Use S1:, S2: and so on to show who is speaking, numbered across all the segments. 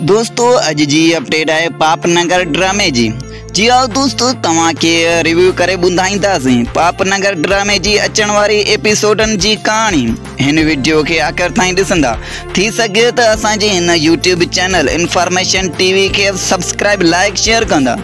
S1: दोस्तों अज जी अपडेट है पापनगर ड्रामे जी आओ दोस्तों तवा के रिव्यू करे बुधाईंदासीं पापनगर ड्रामे जी अचण वारी एपिसोडन जी कहानी। इन वीडियो के आखिर ताईं ॾिसंदा थी सके तो असांजे इन यूट्यूब चैनल इन्फॉर्मेशन टीवी के सब्सक्राइब लाइक शेयर कंदा।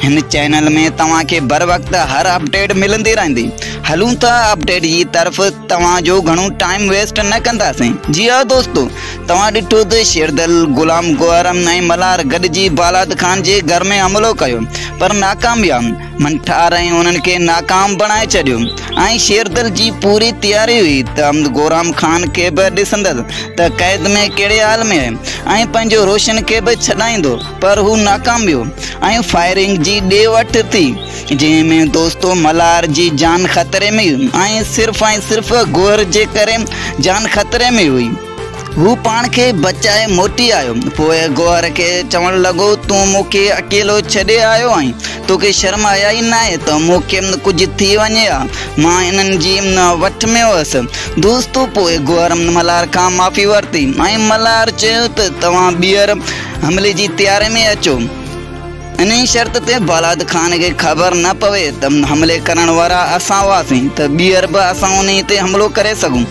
S1: इन चैनल में तवा के बर वक्त हर अपडेट मिलंदी रहंदी। हलूं था अपडेट जी तरफ तवा जो घणो टाइम वेस्ट न कंदासीं। जी हाँ दोस्तों तवा ॾिठो त शेरदल गुलाम गौरम ऐं मलार गॾिजी बालाद खान जे घर में हमलो कयो पर नाकामयाब मंठार उन्हनि के नाकाम बनाए छॾियो ऐं शेरदल जी पूरी तैयारी हुई त गौराम खान के भी ॾिसंदसि त क़ैद में कहिड़े हाल में आहे ऐं पंहिंजो रोशन के भी छॾाईंदो पर हू नाकाम वियो ऐं फायरिंग जी ॾे वठि थी जंहिंमें दोस्तों मलार जी जान ख़तरे में हुई ऐं सिर्फ़ गौर जे करे जान ख़तरे में हुई। वो पान के बचाए मोटी आयो पोइ गौर के चवण लगो तू मूंखे अकेलो छॾे आयो आई तोखे शर्म आया ही ना है तो मूंखे कुछ थी वञे मां इन्हनि जी वठ में हुअसि। दोस्तों पोइ गौर मलार खां माफ़ी वरिती ऐं मलार चयो त तव्हां ॿीहर हमले जी तैयारी में अचो इन शर्त ते बालाद खान के खबर न पवे त हमले करण वारा असां हुआसीं त ॿीहर बि असां उन ते हमलो करे सघूं।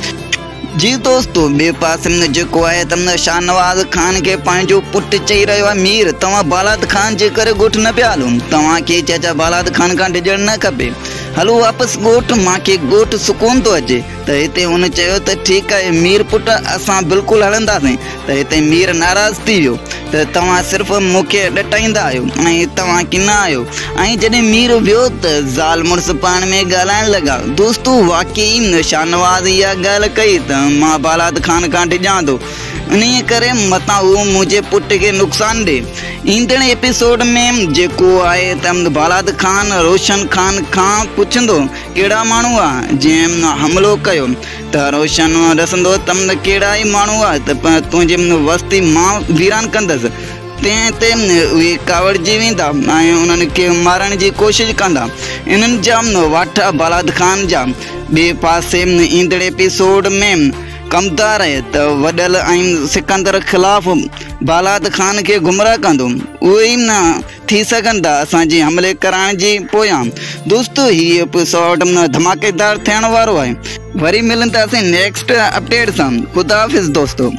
S1: जी दोस्तों बे पास में जो है तमने शाहनवाज खान के पंहिंजो पुट चई रहियो आहे मीर तव्हां बालाद खान जे करे ॻोठ न पिया हलो तव्हां के चाचा बालाद खान खां डिॼण न खपे हलो वापस ॻोठ मांखे ॻोठ सुकून तो अचे त हिते हुन चयो त ठीकु आहे मीर पुट असां बिल्कुलु हलंदासीं त हिते मीर नाराज़ थी वियो त तव्हां सिर्फ़ु मूंखे ॾटाईंदा आहियो ऐं तव्हां किन आहियो ऐं जॾहिं मीर वियो त ज़ाल मुड़ुस पाण में ॻाल्हाइण लॻा। दोस्तों वाकई शाहनवाज़ इहा ॻाल्हि कई त मां बालाद खान खां डिॼां थो इन करे मतां उहो मुंहिंजे पुट खे नुक़सान ॾे। ईंदड़ एपिसोड में जेको आहे त बालाद खान रोशन खान खां पुछंदो कहिड़ा माण्हू आहे जंहिं हमलो कयो त रोशन ॾसंदो त कहिड़ा ई माण्हू आहे त तुंहिंजी वस्ती मां वीरान कंदसि तंहिं ते उहे कावड़जी वेंदा ऐं उन्हनि खे मारण जी कोशिशि कंदा। इन्हनि जा वाठा बालाद खान जा ॿिए पासे ईंदड़ एपिसोड में कमदार है त वडल ऐं सिकंदर खिलाफ़ बालाद खान के गुमराह कंदो उहे ई न थी सघंदा असांजे हमले कराइण जी पोयां। दोस्तों ही एपिसोड धमाकेदार थियण वारो आहे। वरी मिलंदासीं नेक्स्ट अपडेट सां। खुदा हाफ़िज़ दोस्तों।